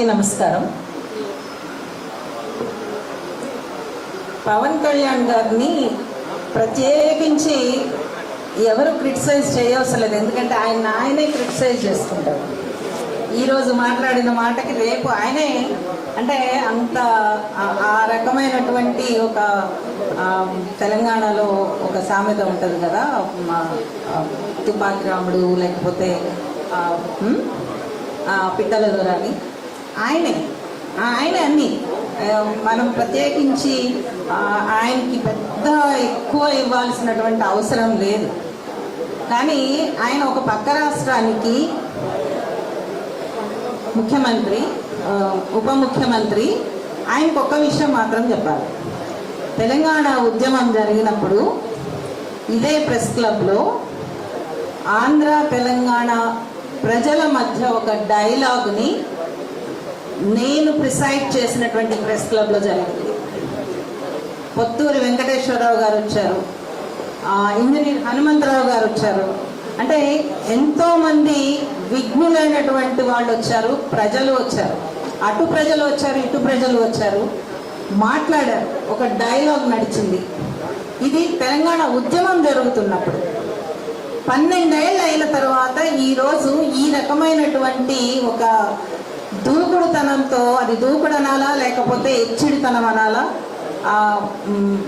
అందరికీ నమస్కారం. పవన్ కళ్యాణ్ గారిని ప్రత్యేకించి ఎవరు క్రిటిసైజ్ చేయవలసిన లేదు, ఎందుకంటే ఆయనే క్రిటిసైజ్ చేసుకుంటారు. ఈరోజు మాట్లాడిన మాటకి రేపు ఆయనే, అంటే అంత ఆ రకమైనటువంటి ఒక తెలంగాణలో ఒక సామెత ఉంటుంది కదా, తుపాకి రాముడు లేకపోతే పిట్టల దొరని, ఆయనే అన్నీ. మనం ప్రత్యేకించి ఆయనకి పెద్ద ఎక్కువ ఇవ్వాల్సినటువంటి అవసరం లేదు. కానీ ఆయన ఒక పక్క రాష్ట్రానికి ముఖ్యమంత్రి, ఉప ముఖ్యమంత్రి. ఆయనకు ఒక్క విషయం మాత్రం చెప్పాలి. తెలంగాణ ఉద్యమం జరిగినప్పుడు ఇదే ప్రెస్ క్లబ్లో ఆంధ్ర తెలంగాణ ప్రజల మధ్య ఒక డైలాగ్ని నేను ప్రిసైడ్ చేసినటువంటి ప్రెస్ క్లబ్లో జరిగింది. పొత్తూరి వెంకటేశ్వరరావు గారు వచ్చారు, ఇంజనీర్ హనుమంతరావు గారు వచ్చారు. అంటే ఎంతోమంది విఘ్నులైనటువంటి వాళ్ళు వచ్చారు, ప్రజలు వచ్చారు, అటు ప్రజలు వచ్చారు, ఇటు ప్రజలు వచ్చారు, మాట్లాడారు. ఒక డైలాగ్ నడిచింది. ఇది తెలంగాణ ఉద్యమం జరుగుతున్నప్పుడు. 12 ఏళ్ళు అయిన తర్వాత ఈరోజు ఈ రకమైనటువంటి ఒక దూకుడుతనంతో, అది దూకుడు అనాలా లేకపోతే ఎచ్చిడితనం అనాలా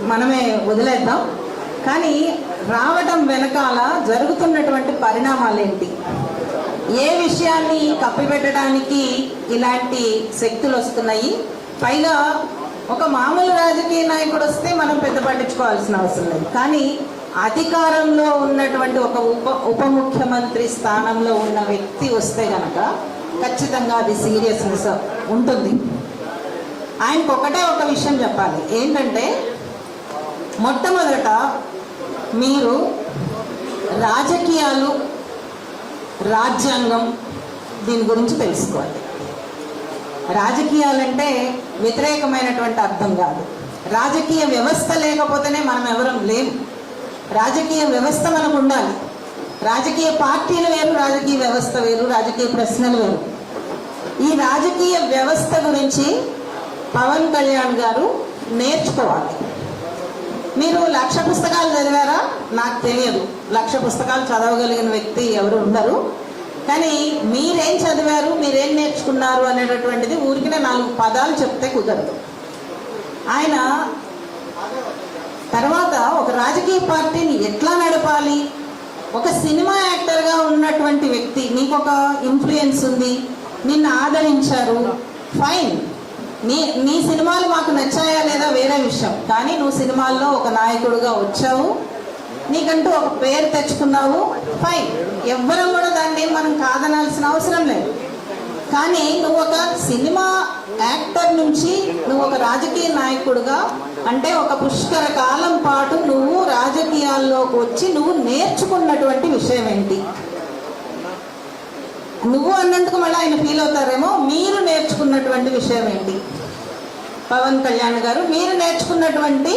మనమే వదిలేద్దాం. కానీ రావడం వెనకాల జరుగుతున్నటువంటి పరిణామాలు ఏంటి, ఏ విషయాన్ని కప్పిపెట్టడానికి ఇలాంటి శక్తులు వస్తున్నాయి. పైగా ఒక మామూలు రాజకీయ నాయకుడు వస్తే మనం పెద్ద పట్టించుకోవాల్సిన అవసరం లేదు. కానీ అధికారంలో ఉన్నటువంటి ఒక ఉప ముఖ్యమంత్రి స్థానంలో ఉన్న వ్యక్తి వస్తే గనక ఖచ్చితంగా అది సీరియస్నెస్ ఉంటుంది. ఆయనకు ఒకటే ఒక విషయం చెప్పాలి, ఏంటంటే మొట్టమొదట మీరు రాజకీయాలు, రాజ్యాంగం దీని గురించి తెలుసుకోవాలి. రాజకీయాలంటే వ్యతిరేకమైనటువంటి అర్థం కాదు. రాజకీయ వ్యవస్థ లేకపోతేనే మనం ఎవరం లేము. రాజకీయ వ్యవస్థ మనకు ఉండాలి. రాజకీయ పార్టీలు వేరు, రాజకీయ వ్యవస్థ వేరు, రాజకీయ ప్రశ్నలు వేరు. ఈ రాజకీయ వ్యవస్థ గురించి పవన్ కళ్యాణ్ గారు నేర్చుకోవాలి. మీరు 1,00,000 పుస్తకాలు చదివారా? నాకు తెలియదు. 1,00,000 పుస్తకాలు చదవగలిగిన వ్యక్తి ఎవరు ఉండరు. కానీ మీరేం చదివారు, మీరేం నేర్చుకున్నారు అనేటటువంటిది ఊరికినే 4 పదాలు చెప్తే కుదరదు. ఆయన తర్వాత ఒక రాజకీయ పార్టీని ఎట్లా నడపాలి, ఒక సినిమా యాక్టర్గా ఉన్నటువంటి వ్యక్తి, నీకు ఒక ఇన్ఫ్లుయెన్స్ ఉంది, నిన్ను ఆదరించారు, ఫైన్. నీ సినిమాలు మాకు నచ్చాయా లేదా వేరే విషయం. కానీ నువ్వు సినిమాల్లో ఒక నాయకుడుగా వచ్చావు, నీకంటూ ఒక పేరు తెచ్చుకున్నావు, ఫైన్. ఎవ్వరం కూడా దాన్ని మనం కాదనాల్సిన అవసరం లేదు. కానీ నువ్వు ఒక సినిమా యాక్టర్ నుంచి నువ్వు ఒక రాజకీయ నాయకుడుగా, అంటే ఒక పుష్కర కాలం పాటు నువ్వు రాజకీయాల్లోకి వచ్చి నువ్వు నేర్చుకున్నటువంటి విషయం ఏంటి? నువ్వు అన్నందుకు మళ్ళీ ఆయన ఫీల్ అవుతారేమో. మీరు నేర్చుకున్నటువంటి విషయం ఏంటి? పవన్ కళ్యాణ్ గారు, మీరు నేర్చుకున్నటువంటి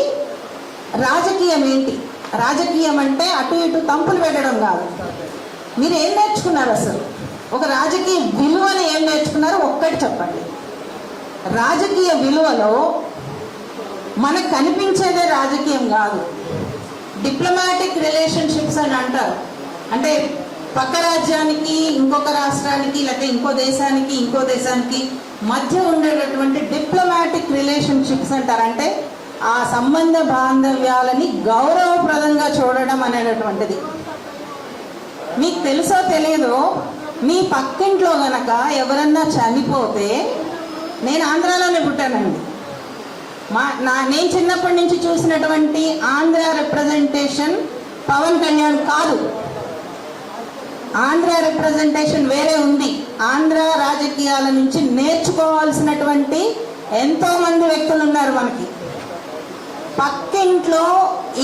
రాజకీయం ఏంటి? రాజకీయం అంటే అటు ఇటు తంపులు పెట్టడం కాదు. మీరు ఏం నేర్చుకున్నారు అసలు? ఒక రాజకీయ విలువని ఏం నేర్చుకున్నారో ఒక్కటి చెప్పండి. రాజకీయ విలువలో మనకు కనిపించేదే రాజకీయం కాదు. డిప్లొమాటిక్ రిలేషన్షిప్స్ అని అంటారు. అంటే పక్క రాజ్యానికి, ఇంకొక రాష్ట్రానికి, లేకపోతే ఇంకో దేశానికి మధ్య ఉండేటటువంటి డిప్లొమాటిక్ రిలేషన్షిప్స్ అంటారు. అంటే ఆ సంబంధ బాంధవ్యాలని గౌరవప్రదంగా చూడడం అనేటటువంటిది. మీకు తెలుసో తెలియదో, మీ పక్కింట్లో గనక ఎవరన్నా చనిపోతే, నేను ఆంధ్రాలోనే పుట్టానండి, నేను చిన్నప్పటి నుంచి చూసినటువంటి ఆంధ్ర రిప్రజెంటేషన్ పవన్ కళ్యాణ్ కాదు. ఆంధ్ర రిప్రజెంటేషన్ వేరే ఉంది. ఆంధ్ర రాజకీయాల నుంచి నేర్చుకోవాల్సినటువంటి ఎంతో మంది వ్యక్తులు ఉన్నారు మనకి. పక్కింట్లో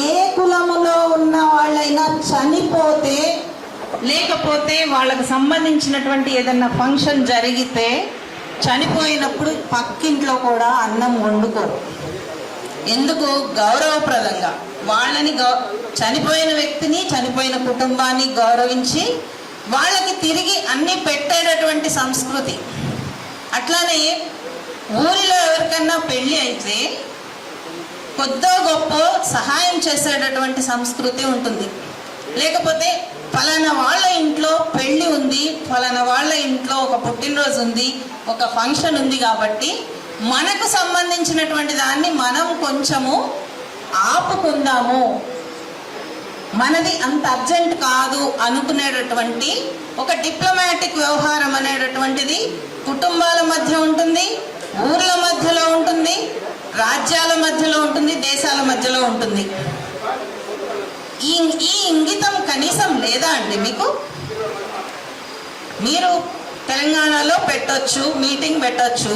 ఏ కులములో ఉన్న వాళ్ళైనా చనిపోతే, లేకపోతే వాళ్ళకు సంబంధించినటువంటి ఏదన్నా ఫంక్షన్ జరిగితే, చనిపోయినప్పుడు పక్కింట్లో కూడా అన్నం వండుకోరు. ఎందుకు? గౌరవప్రదంగా వాళ్ళని చనిపోయిన వ్యక్తిని, చనిపోయిన కుటుంబాన్ని గౌరవించి వాళ్ళకి తిరిగి అన్ని పెట్టేటటువంటి సంస్కృతి. అట్లానే ఊరిలో ఎవరికన్నా పెళ్ళి అయితే కొద్దో గొప్ప సహాయం చేసేటటువంటి సంస్కృతి ఉంటుంది. లేకపోతే ఫలానా వాళ్ళ ఇంట్లో పెళ్ళి ఉంది, ఫలానా వాళ్ళ ఇంట్లో ఒక పుట్టినరోజు ఉంది, ఒక ఫంక్షన్ ఉంది కాబట్టి మనకు సంబంధించినటువంటి దాన్ని మనం కొంచెము ఆపుకుందాము, మనది అంత అర్జెంట్ కాదు అనుకునేటటువంటి ఒక డిప్లొమాటిక్ వ్యవహారం అనేటటువంటిది కుటుంబాల మధ్య ఉంటుంది, ఊర్ల మధ్యలో ఉంటుంది, రాజ్యాల మధ్యలో ఉంటుంది, దేశాల మధ్యలో ఉంటుంది. ఈ ఇంగితం కనీసం లేదా అండి మీకు? మీరు తెలంగాణలో పెట్టొచ్చు, మీటింగ్ పెట్టొచ్చు,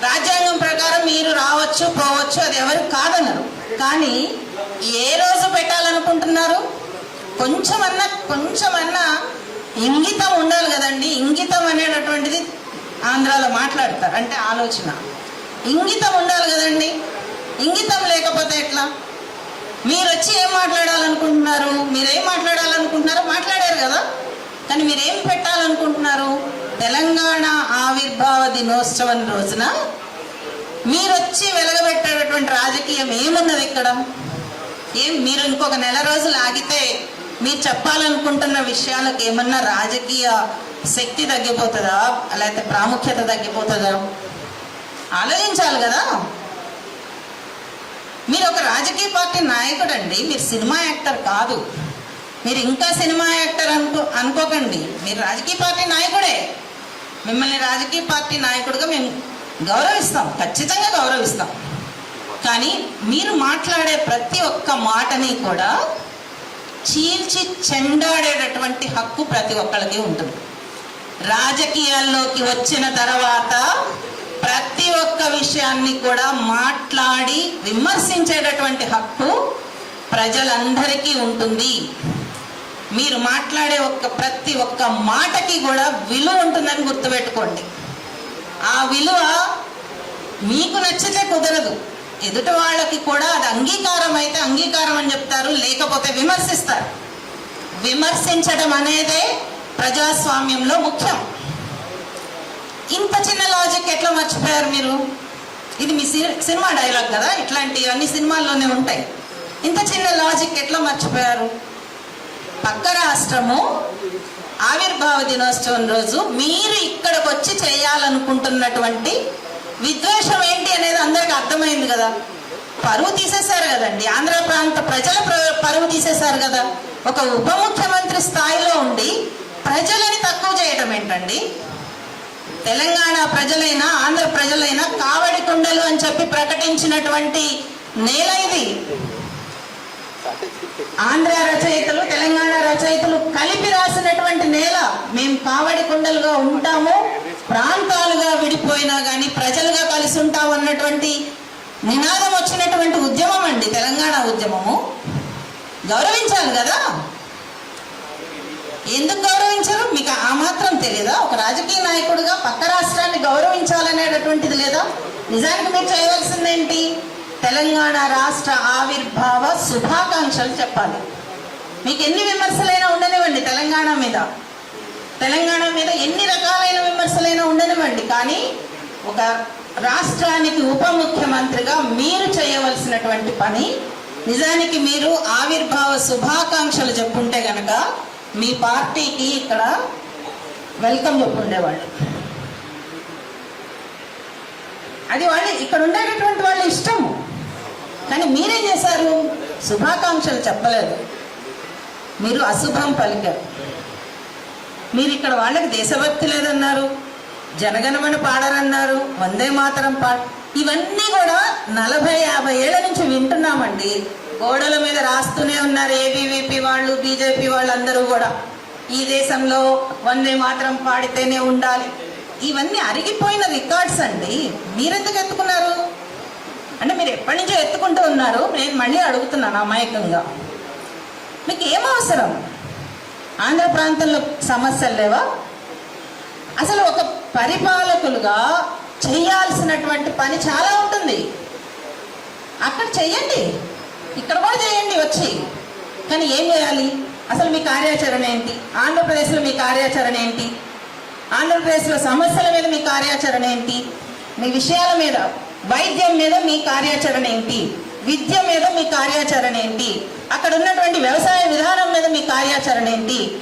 రాజ్యాంగం ప్రకారం మీరు రావచ్చు పోవచ్చు, అది ఎవరు కాదన్నారు. కానీ ఏ రోజు పెట్టాలనుకుంటున్నారు? కొంచెమన్నా ఇంగితం ఉండాలి కదండి. ఇంగితం అనేటటువంటిది ఆంధ్రాలో మాట్లాడతారు, అంటే ఆలోచన, ఇంగితం ఉండాలి కదండి. ఇంగితం లేకపోతే ఎట్లా? మీరు వచ్చి ఏం మాట్లాడాలనుకుంటున్నారు? మీరేం మాట్లాడాలనుకుంటున్నారో మాట్లాడారు కదా, కానీ మీరేం పెట్టాలనుకుంటున్నారు? తెలంగాణ ఆవిర్భావ దినోత్సవం రోజున మీరు వచ్చి వెలగబెట్టేటటువంటి రాజకీయం ఏమున్నది ఇక్కడ? మీరు ఇంకొక నెల రోజులు ఆగితే మీరు చెప్పాలనుకుంటున్న విషయాలకు ఏమన్నా రాజకీయ శక్తి తగ్గిపోతుందా, లేకపోతే ప్రాముఖ్యత తగ్గిపోతుందా? ఆలోచించాలి కదా. మీరు ఒక రాజకీయ పార్టీ నాయకుడు అండి, మీరు సినిమా యాక్టర్ కాదు. మీరు ఇంకా సినిమా యాక్టర్ అనుకోకండి, మీరు రాజకీయ పార్టీ నాయకుడే. మిమ్మల్ని రాజకీయ పార్టీ నాయకుడిగా మేము గౌరవిస్తాం, ఖచ్చితంగా గౌరవిస్తాం. కానీ మీరు మాట్లాడే ప్రతి ఒక్క మాటని కూడా చీల్చి చెండాడేటటువంటి హక్కు ప్రతి ఒక్కరికి ఉంటుంది. రాజకీయాల్లోకి వచ్చిన తర్వాత ప్రతి ఒక్క విషయాన్ని కూడా మాట్లాడి విమర్శించేటటువంటి హక్కు ప్రజలందరికీ ఉంటుంది. మీరు మాట్లాడే ప్రతి ఒక్క మాటకి కూడా విలువ ఉంటుందని గుర్తుపెట్టుకోండి. ఆ విలువ మీకు నచ్చితే కుదరదు, ఎదుటి వాళ్ళకి కూడా అది అంగీకారం అయితే అంగీకారం అని చెప్తారు, లేకపోతే విమర్శిస్తారు. విమర్శించడం అనేదే ప్రజాస్వామ్యంలో ముఖ్యం. ఇంత చిన్న లాజిక్ ఎట్లా మర్చిపోయారు మీరు? ఇది మీ సినిమా డైలాగ్ కదా, ఇట్లాంటివన్నీ సినిమాల్లోనే ఉంటాయి. ఇంత చిన్న లాజిక్ ఎట్లా మర్చిపోయారు? పక్క రాష్ట్రము ఆవిర్భావ దినోత్సవం రోజు మీరు ఇక్కడికి వచ్చి చేయాలనుకుంటున్నటువంటి విద్వేషం ఏంటి అనేది అందరికి అర్థమైంది కదా. పరువు తీసేశారు కదండి, ఆంధ్ర ప్రాంత ప్రజల పరువు తీసేశారు కదా. ఒక ఉప ముఖ్యమంత్రి స్థాయిలో ఉండి ప్రజలని తక్కువ చేయడం ఏంటండి? తెలంగాణ ప్రజలైనా ఆంధ్ర ప్రజలైనా కావడి కుండలు అని చెప్పి ప్రకటించినటువంటి నేల ఇది. ఆంధ్ర రచయితలు తెలంగాణ రచయితలు కలిపి రాసినటువంటి నేల. మేము కావడి కుండలుగా ఉంటాము, ప్రాంతాలుగా విడిపోయినా కానీ ప్రజలుగా కలిసి ఉంటాము అన్నటువంటి నినాదం వచ్చినటువంటి ఉద్యమం అండి తెలంగాణ ఉద్యమము. గౌరవించాలి కదా. ఎందుకు గౌరవించరు? మీకు ఆ మాత్రం తెలియదా? ఒక రాజకీయ నాయకుడిగా పక్క రాష్ట్రాన్ని గౌరవించాలనేటటువంటిది లేదా? నిజానికి మీరు చేయవలసిందేంటి? తెలంగాణ రాష్ట్ర ఆవిర్భావ శుభాకాంక్షలు చెప్పాలి. మీకు ఎన్ని విమర్శలైనా ఉండనివ్వండి, తెలంగాణ మీద ఎన్ని రకాలైన విమర్శలైనా ఉండనివ్వండి, కానీ ఒక రాష్ట్రానికి ఉప ముఖ్యమంత్రిగా మీరు చేయవలసినటువంటి పని, నిజానికి మీరు ఆవిర్భావ శుభాకాంక్షలు చెప్పుంటే గనక మీ పార్టీకి ఇక్కడ వెల్కమ్ చెప్పుండేవాళ్ళు. అది వాళ్ళు ఇక్కడ ఉండేటటువంటి వాళ్ళ ఇష్టము. కానీ మీరేం చేశారు? శుభాకాంక్షలు చెప్పలేదు, మీరు అశుభం పలికారు. మీరు ఇక్కడ వాళ్ళకి దేశభక్తి లేదన్నారు, జనగణమన పాడరన్నారు, వందే మాతరం ఇవన్నీ కూడా 40-50 ఏళ్ల నుంచి వింటున్నామండి. గోడల మీద రాస్తూనే ఉన్నారు ఏబీవీపీ వాళ్ళు, బీజేపీ వాళ్ళందరూ కూడా. ఈ దేశంలో వందే మాతరం పాడితేనే ఉండాలి. ఇవన్నీ అరిగిపోయిన రికార్డ్స్ అండి. మీరెందుకు ఎత్తుకున్నారు? అంటే మీరు ఎప్పటి నుంచో ఎత్తుకుంటూ ఉన్నారు. నేను మళ్ళీ అడుగుతున్నాను అమాయకంగా, మీకు ఏం అవసరం? ఆంధ్ర ప్రాంతంలో సమస్యలు లేవా? అసలు ఒక పరిపాలకులుగా చేయాల్సినటువంటి పని చాలా ఉంటుంది. అక్కడ చెయ్యండి, ఇక్కడ కూడా చేయండి వచ్చి. కానీ ఏం చేయాలి? అసలు మీ కార్యాచరణ ఏంటి? ఆంధ్రప్రదేశ్లో మీ కార్యాచరణ ఏంటి? ఆంధ్రప్రదేశ్లో సమస్యల మీద మీ కార్యాచరణ ఏంటి? మీ విషయాల మీద, వైద్యం మీద మీ కార్యాచరణ ఏంటి? విద్య మీద మీ కార్యాచరణ ఏంటి? అక్కడ ఉన్నటువంటి వ్యవసాయ విధానం మీద మీ కార్యాచరణ ఏంటి?